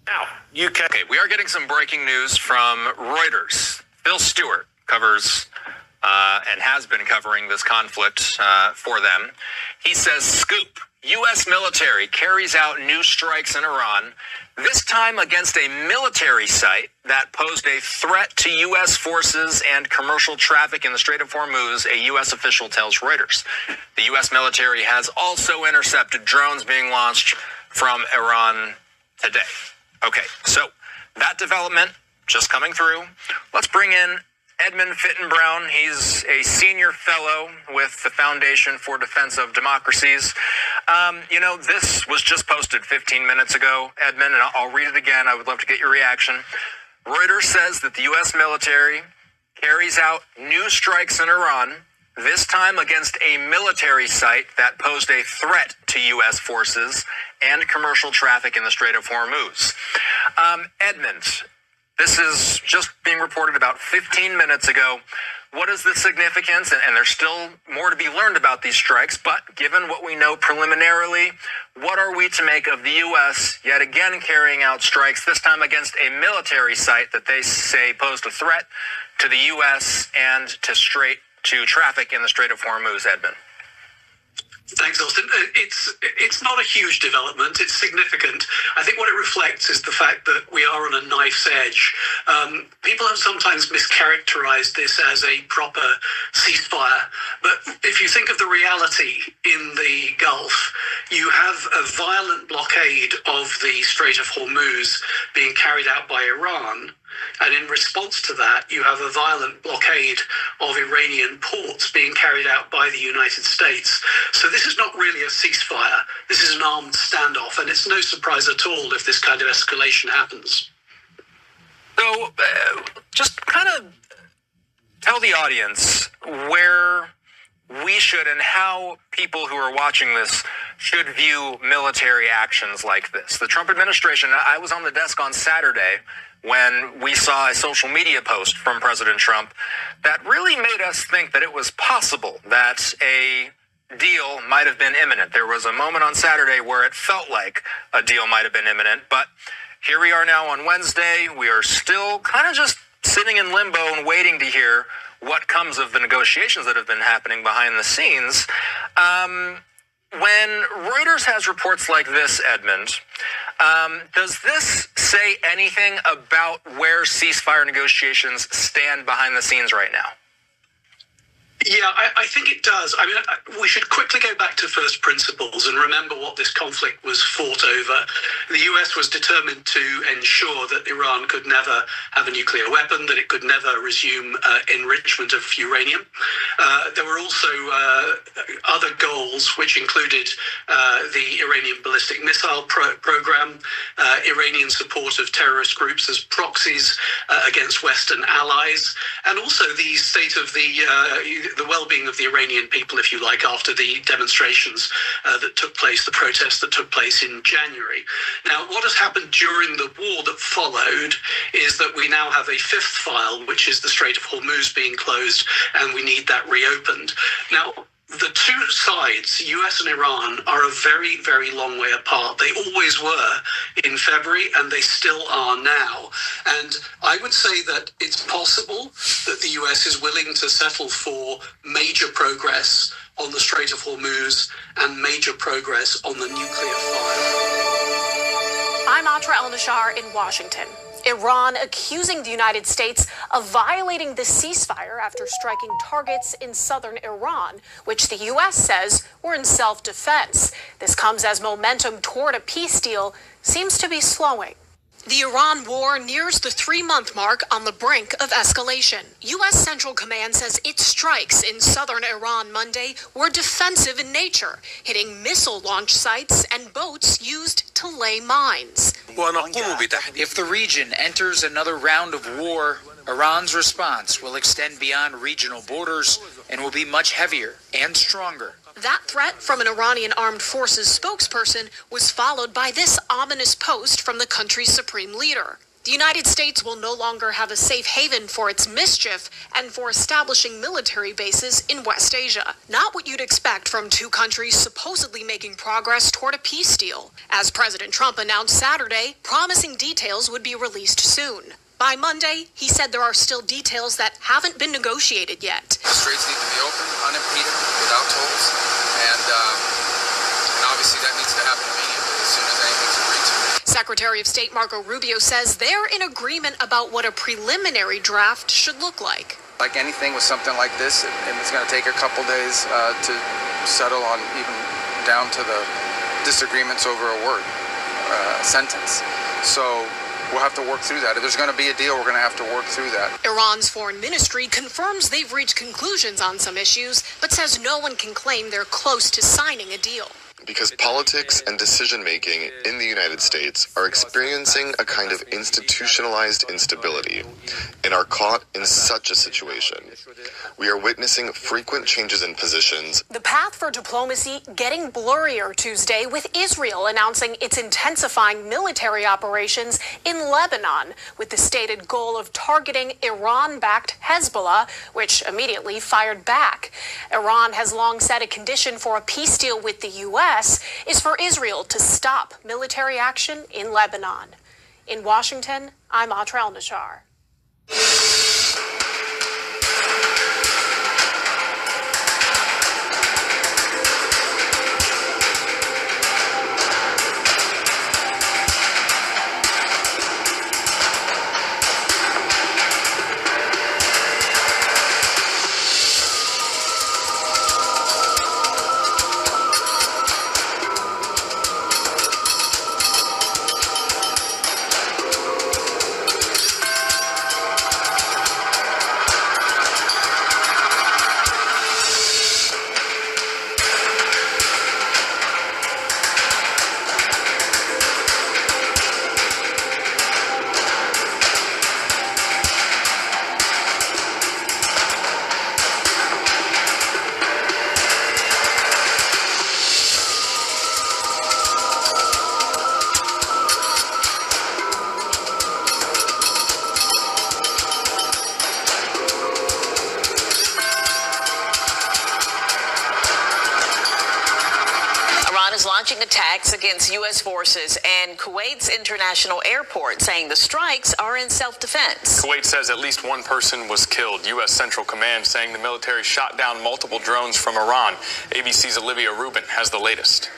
Now, Okay, we are getting some breaking news from Reuters. Phil Stewart covers and has been covering this conflict for them. He says, scoop, U.S. military carries out new strikes in Iran, this time against a military site that posed a threat to U.S. forces and commercial traffic in the Strait of Hormuz, a U.S. official tells Reuters. The U.S. military has also intercepted drones being launched from Iran today. Okay, so that development just coming through. Let's bring in Edmund Fittenbrown. He's a senior fellow with the Foundation for Defense of Democracies. This was just posted 15 minutes ago, Edmund, and I'll read it again. I would love to get your reaction. Reuters says that the U.S. military carries out new strikes in Iran, this time against a military site that posed a threat to U.S. forces and commercial traffic in the Strait of Hormuz. Edmund, this is just being reported about 15 minutes ago. What is the significance? And there's still more to be learned about these strikes, but given what we know preliminarily, what are we to make of the U.S. yet again carrying out strikes, this time against a military site that they say posed a threat to the U.S. and to traffic in the Strait of Hormuz, Edmund? Thanks, Austin. It's not a huge development. It's significant. I think what it reflects is the fact that we are on a knife's edge. People have sometimes mischaracterized this as a proper ceasefire. But if you think of the reality in the Gulf, you have a violent blockade of the Strait of Hormuz being carried out by Iran. And in response to that, you have a violent blockade of Iranian ports being carried out by the United States. So this is not really a ceasefire. This is an armed standoff, and it's no surprise at all if this kind of escalation happens. So just kind of tell the audience where we should and how people who are watching this should view military actions like this. The Trump administration, I was on the desk on Saturday when we saw a social media post from President Trump that really made us think that it was possible that a deal might have been imminent. There was a moment on Saturday where it felt like a deal might have been imminent, but here we are now on Wednesday. We are still kind of just sitting in limbo and waiting to hear what comes of the negotiations that have been happening behind the scenes. When Reuters has reports like this, Edmund, does this say anything about where ceasefire negotiations stand behind the scenes right now? Yeah, I think it does. I mean, we should quickly go back to first principles and remember what this conflict was fought over. The US was determined to ensure that Iran could never have a nuclear weapon, that it could never resume enrichment of uranium. There were also other goals, which included the Iranian ballistic missile program, Iranian support of terrorist groups as proxies against Western allies, and also the state of the well-being of the Iranian people, if you like, after the demonstrations that took place, the protests that took place in January. Now, what has happened during the war that followed is that we now have a fifth file, which is the Strait of Hormuz being closed, and we need that reopened. Now, the two sides, US and Iran, are a very, very long way apart. They always were in February, and they still are now. And I would say that it's possible that the US is willing to settle for major progress on the Strait of Hormuz and major progress on the nuclear file. I'm Atra El-Nashar in Washington. Iran accusing the United States of violating the ceasefire after striking targets in southern Iran, which the U.S. says were in self-defense. This comes as momentum toward a peace deal seems to be slowing. The Iran war nears the 3-month mark on the brink of escalation. U.S. Central Command says its strikes in southern Iran Monday were defensive in nature, hitting missile launch sites and boats used to lay mines. If the region enters another round of war, Iran's response will extend beyond regional borders and will be much heavier and stronger. That threat from an Iranian armed forces spokesperson was followed by this ominous post from the country's supreme leader. The United States will no longer have a safe haven for its mischief and for establishing military bases in West Asia. Not what you'd expect from two countries supposedly making progress toward a peace deal, as President Trump announced Saturday, promising details would be released soon. By Monday, he said there are still details that haven't been negotiated yet. The straits need to be open, unimpeded, without tolls, and obviously that needs to happen immediately as soon as anything's agreed to. Secretary of State Marco Rubio says they're in agreement about what a preliminary draft should look like. Like anything with something like this, it's going to take a couple days to settle on, even down to the disagreements over a word, sentence. So we'll have to work through that. If there's going to be a deal, we're going to have to work through that. Iran's foreign ministry confirms they've reached conclusions on some issues, but says no one can claim they're close to signing a deal. Because politics and decision-making in the United States are experiencing a kind of institutionalized instability and are caught in such a situation. We are witnessing frequent changes in positions. The path for diplomacy getting blurrier Tuesday with Israel announcing it's intensifying military operations in Lebanon with the stated goal of targeting Iran-backed Hezbollah, which immediately fired back. Iran has long said a condition for a peace deal with the U.S. is for Israel to stop military action in Lebanon. In Washington, I'm Atra El-Nashar. Launching attacks against U.S. forces and Kuwait's international airport, saying the strikes are in self-defense. Kuwait says at least one person was killed. U.S. Central Command saying the military shot down multiple drones from Iran. ABC's Olivia Rubin has the latest.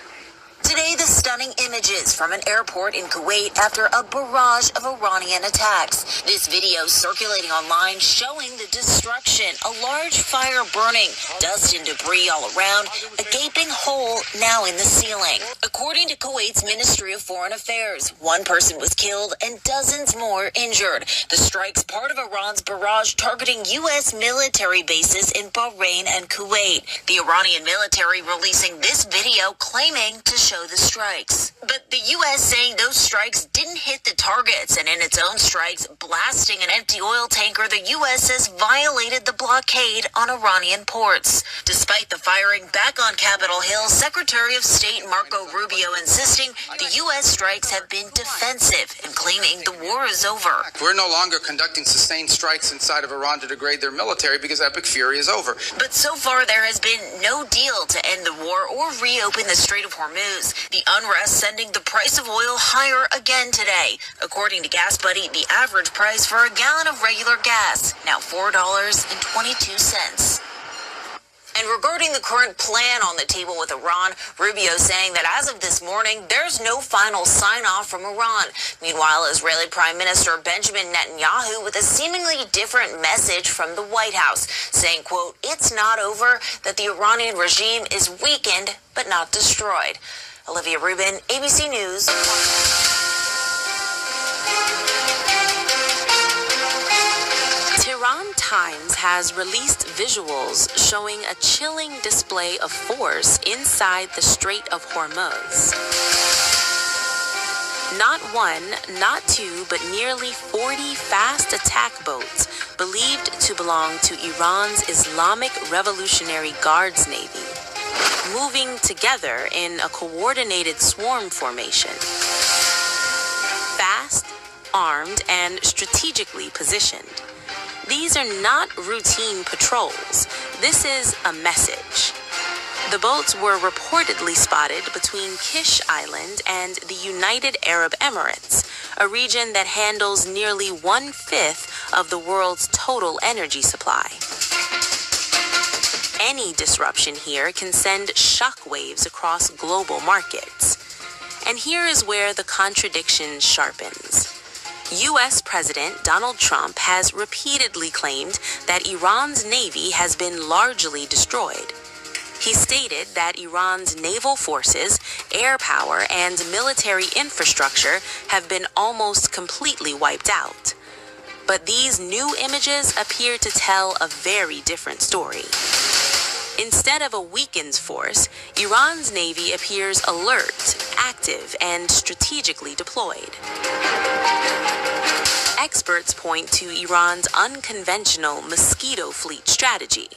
Today, the stunning images from an airport in Kuwait after a barrage of Iranian attacks. This video circulating online showing the destruction, a large fire burning, dust and debris all around, a gaping hole now in the ceiling. According to Kuwait's Ministry of Foreign Affairs, one person was killed and dozens more injured. The strike's part of Iran's barrage targeting U.S. military bases in Bahrain and Kuwait. The Iranian military releasing this video claiming to show the strikes. But the U.S. saying those strikes didn't hit the targets, and in its own strikes, blasting an empty oil tanker the U.S. says violated the blockade on Iranian ports. Despite the firing back on Capitol Hill, Secretary of State Marco Rubio insisting the U.S. strikes have been defensive and claiming the war is over. We're no longer conducting sustained strikes inside of Iran to degrade their military because epic fury is over. But so far, there has been no deal to end the war or reopen the Strait of Hormuz. The unrest sending the price of oil higher again today. According to Gas Buddy, the average price for a gallon of regular gas, now $4.22. And regarding the current plan on the table with Iran, Rubio saying that as of this morning, there's no final sign-off from Iran. Meanwhile, Israeli Prime Minister Benjamin Netanyahu with a seemingly different message from the White House, saying, quote, "It's not over, that the Iranian regime is weakened but not destroyed." Olivia Rubin, ABC News. Tehran Times has released visuals showing a chilling display of force inside the Strait of Hormuz. Not one, not two, but nearly 40 fast attack boats believed to belong to Iran's Islamic Revolutionary Guards Navy, moving together in a coordinated swarm formation. Fast, armed, and strategically positioned. These are not routine patrols. This is a message. The boats were reportedly spotted between Kish Island and the United Arab Emirates, a region that handles nearly 1/5 of the world's total energy supply. Any disruption here can send shockwaves across global markets. And here is where the contradiction sharpens. U.S. President Donald Trump has repeatedly claimed that Iran's navy has been largely destroyed. He stated that Iran's naval forces, air power, and military infrastructure have been almost completely wiped out. But these new images appear to tell a very different story. Instead of a weakened force, Iran's navy appears alert, active, and strategically deployed. Experts point to Iran's unconventional mosquito fleet strategy.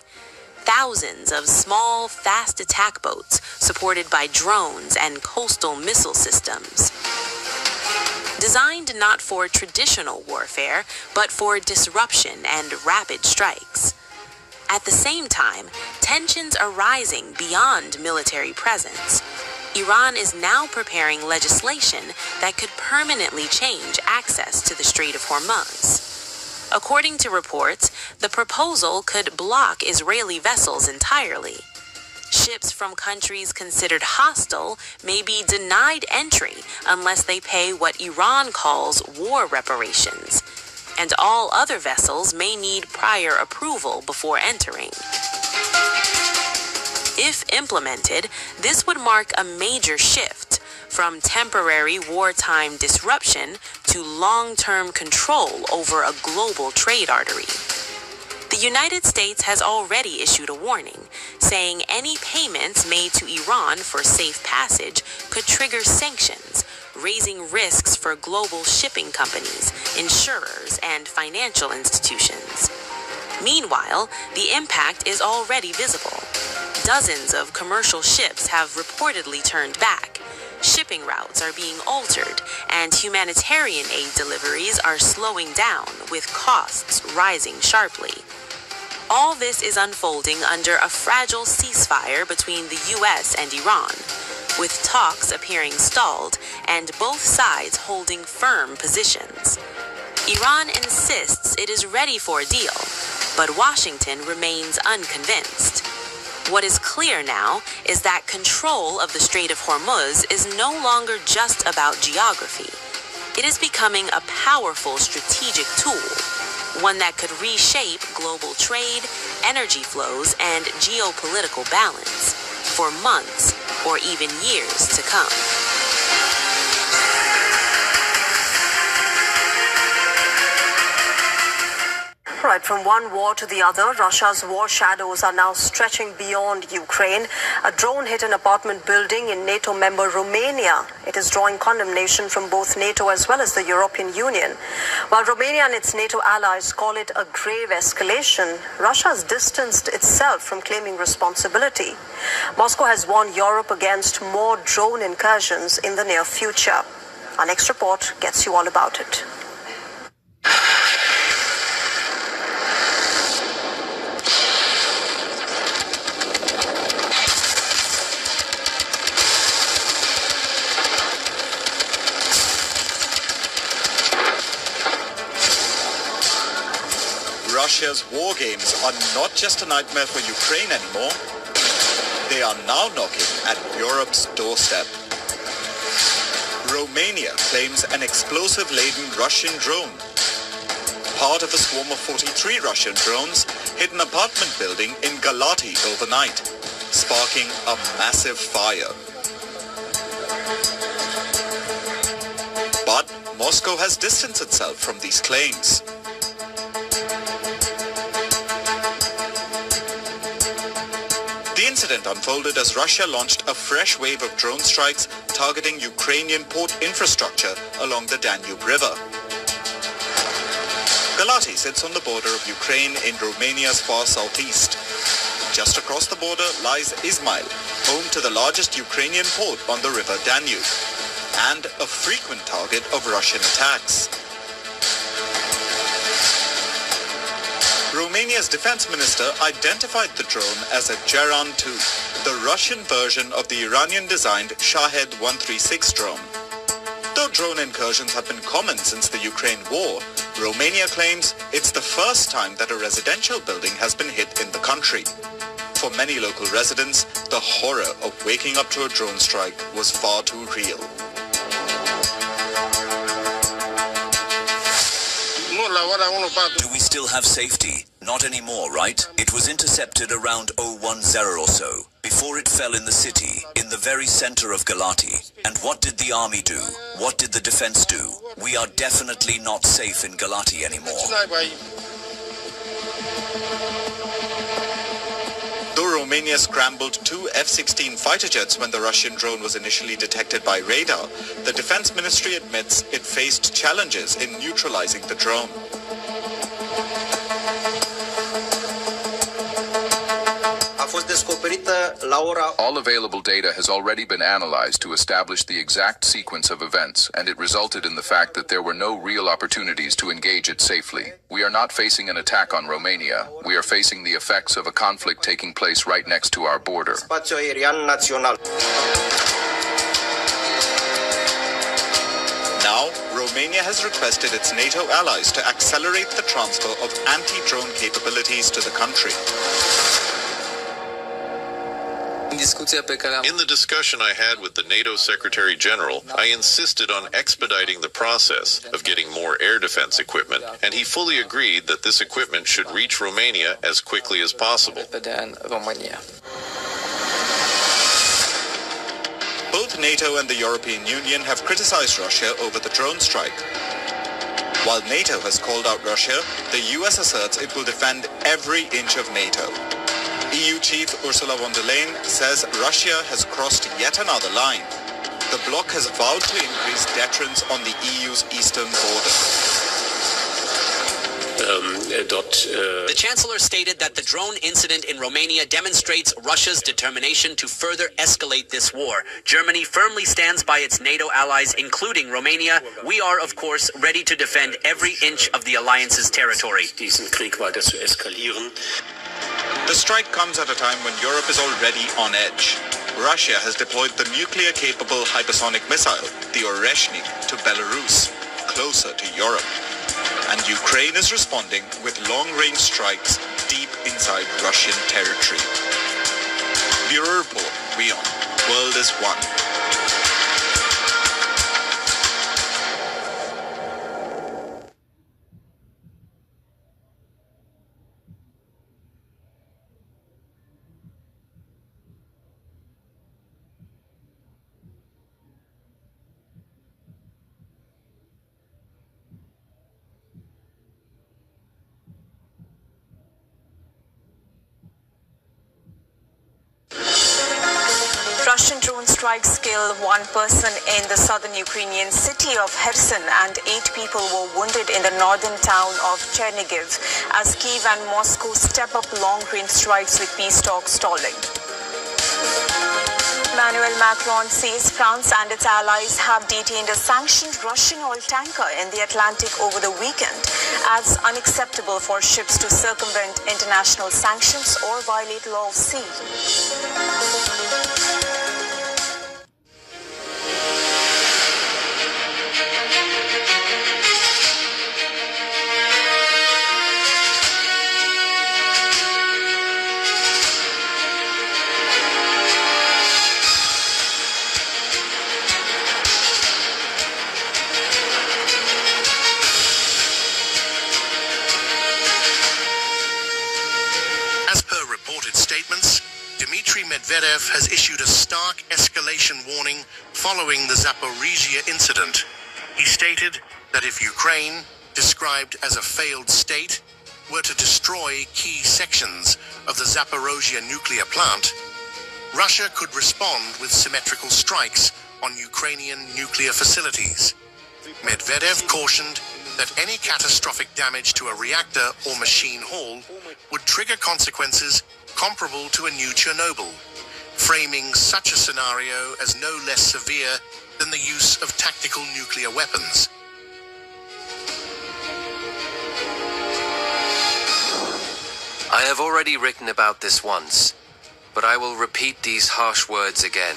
Thousands of small, fast attack boats supported by drones and coastal missile systems. Designed not for traditional warfare, but for disruption and rapid strikes. At the same time, tensions are rising beyond military presence. Iran is now preparing legislation that could permanently change access to the Strait of Hormuz. According to reports, the proposal could block Israeli vessels entirely. Ships from countries considered hostile may be denied entry unless they pay what Iran calls war reparations, and all other vessels may need prior approval before entering. If implemented, this would mark a major shift from temporary wartime disruption to long-term control over a global trade artery. The United States has already issued a warning, saying any payments made to Iran for safe passage could trigger sanctions, raising risks for global shipping companies, insurers, and financial institutions. Meanwhile, the impact is already visible. Dozens of commercial ships have reportedly turned back. Shipping routes are being altered, and humanitarian aid deliveries are slowing down, with costs rising sharply. All this is unfolding under a fragile ceasefire between the U.S. and Iran, with talks appearing stalled and both sides holding firm positions. Iran insists it is ready for a deal, but Washington remains unconvinced. What is clear now is that control of the Strait of Hormuz is no longer just about geography. It is becoming a powerful strategic tool, one that could reshape global trade, energy flows, and geopolitical balance for months or even years to come. Right, from one war to the other, Russia's war shadows are now stretching beyond Ukraine. A drone hit an apartment building in NATO member Romania. It is drawing condemnation from both NATO as well as the European Union. While Romania and its NATO allies call it a grave escalation, Russia has distanced itself from claiming responsibility. Moscow has warned Europe against more drone incursions in the near future. Our next report gets you all about it. Russia's war games are not just a nightmare for Ukraine anymore. They are now knocking at Europe's doorstep. Romania claims an explosive-laden Russian drone. Part of a swarm of 43 Russian drones hit an apartment building in Galati overnight, sparking a massive fire. But Moscow has distanced itself from these claims. The incident unfolded as Russia launched a fresh wave of drone strikes targeting Ukrainian port infrastructure along the Danube River. Galati sits on the border of Ukraine in Romania's far southeast. Just across the border lies Izmail, home to the largest Ukrainian port on the river Danube, and a frequent target of Russian attacks. Romania's defense minister identified the drone as a Geran-2, the Russian version of the Iranian-designed Shahed 136 drone. Though drone incursions have been common since the Ukraine war, Romania claims it's the first time that a residential building has been hit in the country. For many local residents, the horror of waking up to a drone strike was far too real. Do we still have safety? Not anymore, right? It was intercepted around 010 or so, before it fell in the city, in the very center of Galati. And what did the army do? What did the defense do? We are definitely not safe in Galati anymore. Though Romania scrambled 2 F-16 fighter jets when the Russian drone was initially detected by radar, the defense ministry admits it faced challenges in neutralizing the drone. All available data has already been analyzed to establish the exact sequence of events, and it resulted in the fact that there were no real opportunities to engage it safely. We are not facing an attack on Romania. We are facing the effects of a conflict taking place right next to our border. Now, Romania has requested its NATO allies to accelerate the transfer of anti-drone capabilities to the country. In the discussion I had with the NATO Secretary General, I insisted on expediting the process of getting more air defense equipment, and he fully agreed that this equipment should reach Romania as quickly as possible. Both NATO and the European Union have criticized Russia over the drone strike. While NATO has called out Russia, the US asserts it will defend every inch of NATO. EU chief Ursula von der Leyen says Russia has crossed yet another line. The bloc has vowed to increase deterrence on the EU's eastern border. The Chancellor stated that the drone incident in Romania demonstrates Russia's determination to further escalate this war. Germany firmly stands by its NATO allies, including Romania. We are, of course, ready to defend every inch of the alliance's territory. The strike comes at a time when Europe is already on edge. Russia has deployed the nuclear-capable hypersonic missile, the Oreshnik, to Belarus, closer to Europe. And Ukraine is responding with long-range strikes deep inside Russian territory. Bureau Report, WION, World is One. Russian drone strikes kill one person in the southern Ukrainian city of Kherson, and 8 people were wounded in the northern town of Chernihiv as Kyiv and Moscow step up long-range strikes with peace talks stalling. Emmanuel Macron says France and its allies have detained a sanctioned Russian oil tanker in the Atlantic over the weekend as unacceptable for ships to circumvent international sanctions or violate law of sea. Medvedev has issued a stark escalation warning following the Zaporizhia incident. He stated that if Ukraine, described as a failed state, were to destroy key sections of the Zaporizhia nuclear plant, Russia could respond with symmetrical strikes on Ukrainian nuclear facilities. Medvedev cautioned that any catastrophic damage to a reactor or machine hall would trigger consequences comparable to a new Chernobyl, framing such a scenario as no less severe than the use of tactical nuclear weapons. I have already written about this once, but I will repeat these harsh words again.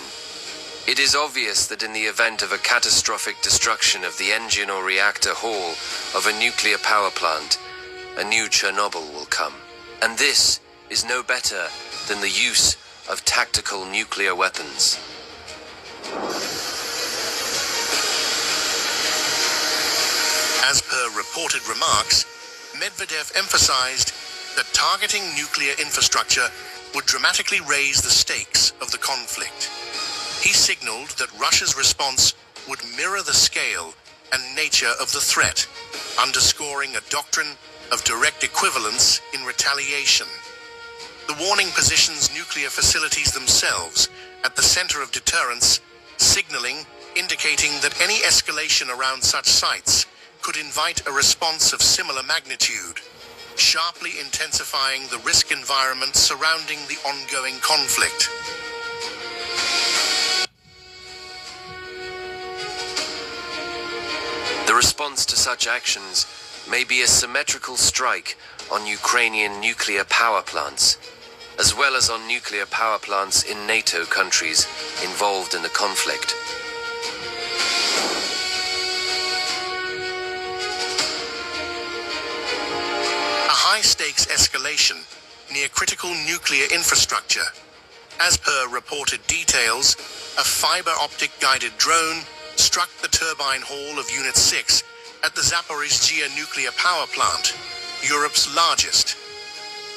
It is obvious that in the event of a catastrophic destruction of the engine or reactor hall of a nuclear power plant, a new Chernobyl will come. And this is no better than the use of tactical nuclear weapons. As per reported remarks, Medvedev emphasized that targeting nuclear infrastructure would dramatically raise the stakes of the conflict. He signaled that Russia's response would mirror the scale and nature of the threat, underscoring a doctrine of direct equivalence in retaliation. The warning positions nuclear facilities themselves at the center of deterrence, indicating that any escalation around such sites could invite a response of similar magnitude, sharply intensifying the risk environment surrounding the ongoing conflict. The response to such actions may be a symmetrical strike on Ukrainian nuclear power plants, as well as on nuclear power plants in NATO countries involved in the conflict. High-stakes escalation near critical nuclear infrastructure. As per reported details, a fiber-optic guided drone struck the turbine hall of Unit 6 at the Zaporizhzhia nuclear power plant, Europe's largest.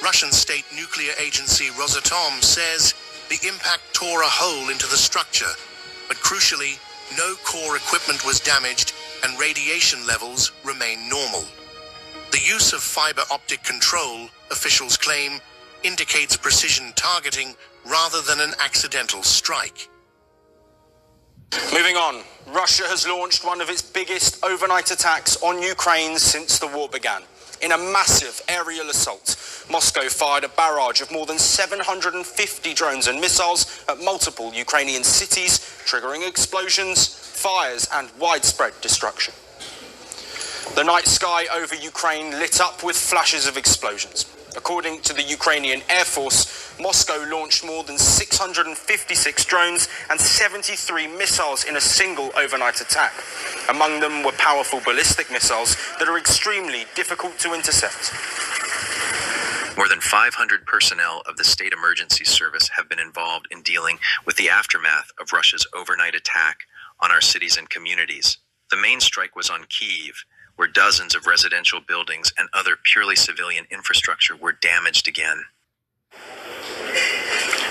Russian state nuclear agency Rosatom says the impact tore a hole into the structure, but crucially, no core equipment was damaged and radiation levels remain normal. The use of fiber optic control, officials claim, indicates precision targeting rather than an accidental strike. Moving on, Russia has launched one of its biggest overnight attacks on Ukraine since the war began. In a massive aerial assault, Moscow fired a barrage of more than 750 drones and missiles at multiple Ukrainian cities, triggering explosions, fires, and widespread destruction. The night sky over Ukraine lit up with flashes of explosions. According to the Ukrainian Air Force, Moscow launched more than 656 drones and 73 missiles in a single overnight attack. Among them were powerful ballistic missiles that are extremely difficult to intercept. More than 500 personnel of the State Emergency Service have been involved in dealing with the aftermath of Russia's overnight attack on our cities and communities. The main strike was on Kyiv, where dozens of residential buildings and other purely civilian infrastructure were damaged again.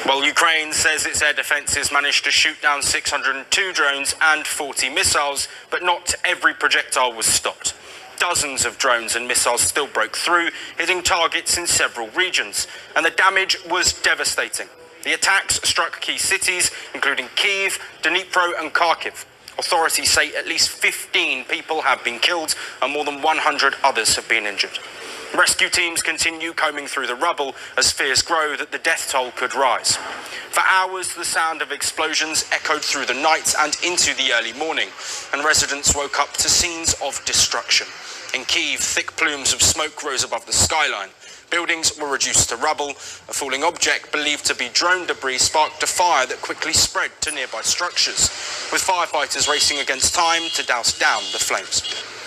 Well, Ukraine says its air defenses managed to shoot down 602 drones and 40 missiles, but not every projectile was stopped. Dozens of drones and missiles still broke through, hitting targets in several regions, and the damage was devastating. The attacks struck key cities, including Kyiv, Dnipro, and Kharkiv. Authorities say at least 15 people have been killed and more than 100 others have been injured. Rescue teams continue combing through the rubble as fears grow that the death toll could rise. For hours, the sound of explosions echoed through the night and into the early morning, and residents woke up to scenes of destruction. In Kyiv, thick plumes of smoke rose above the skyline. Buildings were reduced to rubble. A falling object believed to be drone debris sparked a fire that quickly spread to nearby structures, with firefighters racing against time to douse down the flames.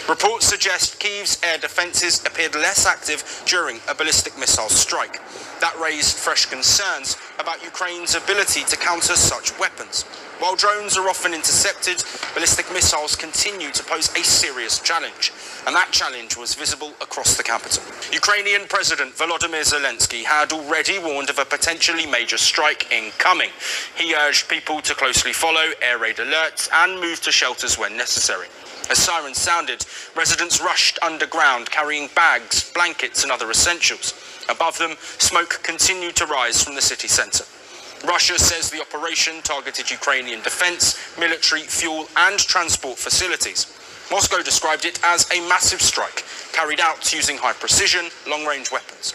Reports suggest Kyiv's air defences appeared less active during a ballistic missile strike. That raised fresh concerns about Ukraine's ability to counter such weapons. While drones are often intercepted, ballistic missiles continue to pose a serious challenge, and that challenge was visible across the capital. Ukrainian President Volodymyr Zelensky had already warned of a potentially major strike incoming. He urged people to closely follow air raid alerts and move to shelters when necessary. As sirens sounded, residents rushed underground carrying bags, blankets and other essentials. Above them, smoke continued to rise from the city centre. Russia says the operation targeted Ukrainian defence, military, fuel and transport facilities. Moscow described it as a massive strike, carried out using high-precision, long-range weapons.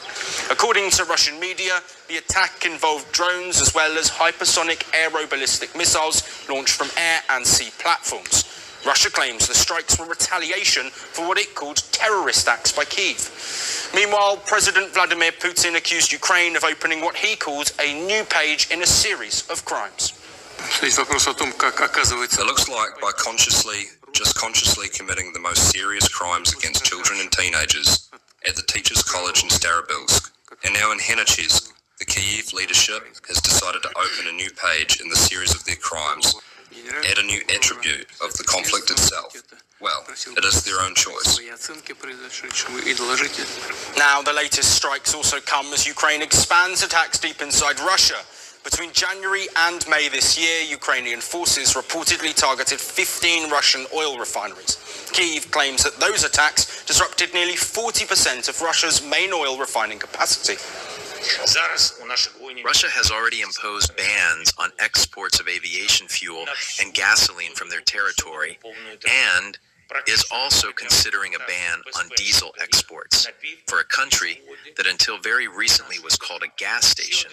According to Russian media, the attack involved drones as well as hypersonic aeroballistic missiles launched from air and sea platforms. Russia claims the strikes were retaliation for what it called terrorist acts by Kyiv. Meanwhile, President Vladimir Putin accused Ukraine of opening what he calls a new page in a series of crimes. It looks like by consciously committing the most serious crimes against children and teenagers at the Teachers' College in Starobilsk, and now in Henachizk, the Kyiv leadership has decided to open a new page in the series of their crimes, add a new attribute of the conflict itself. Well, it is their own choice. Now, the latest strikes also come as Ukraine expands attacks deep inside Russia. Between January and May this year, Ukrainian forces reportedly targeted 15 Russian oil refineries. Kyiv claims that those attacks disrupted nearly 40% of Russia's main oil refining capacity. Russia has already imposed bans on exports of aviation fuel and gasoline from their territory, and is also considering a ban on diesel exports. For a country that until very recently was called a gas station,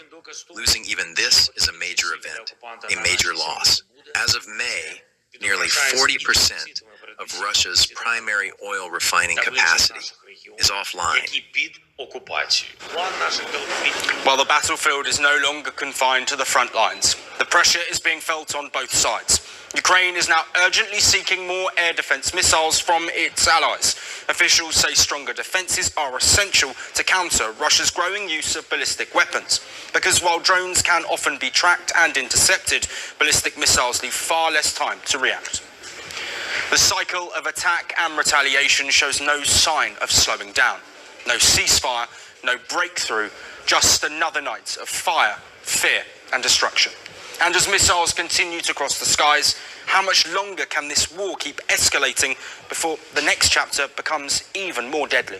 losing even this is a major event, a major loss. As of May, nearly 40% of Russia's primary oil refining capacity is offline. While the battlefield is no longer confined to the front lines, the pressure is being felt on both sides. Ukraine is now urgently seeking more air defense missiles from its allies. Officials say stronger defenses are essential to counter Russia's growing use of ballistic weapons. Because while drones can often be tracked and intercepted, ballistic missiles leave far less time to react. The cycle of attack and retaliation shows no sign of slowing down. No ceasefire, no breakthrough, just another night of fire, fear and destruction. And as missiles continue to cross the skies, how much longer can this war keep escalating before the next chapter becomes even more deadly?